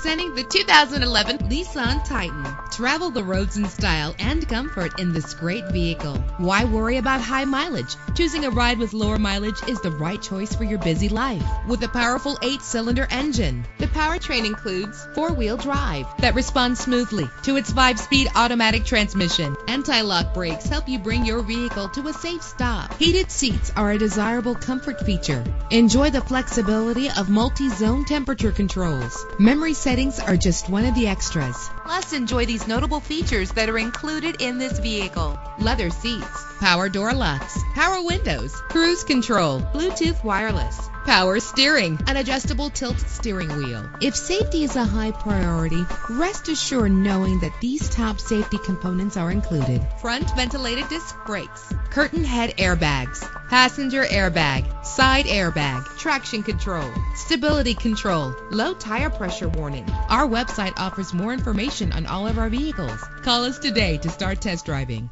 Presenting the 2011 Nissan Titan. Travel the roads in style and comfort in this great vehicle. Why worry about high mileage? Choosing a ride with lower mileage is the right choice for your busy life. With a powerful 8-cylinder engine, the powertrain includes 4-wheel drive that responds smoothly to its 5-speed automatic transmission. Anti-lock brakes help you bring your vehicle to a safe stop. Heated seats are a desirable comfort feature. Enjoy the flexibility of multi-zone temperature controls. Memory settings are just one of the extras. Plus, enjoy these notable features that are included in this vehicle: leather seats, power door locks, power windows, cruise control, Bluetooth wireless, power steering, an adjustable tilt steering wheel. If safety is a high priority, rest assured knowing that these top safety components are included: front ventilated disc brakes, curtain head airbags, passenger airbag, side airbag, traction control, stability control, low tire pressure warning. Our website offers more information on all of our vehicles. Call us today to start test driving.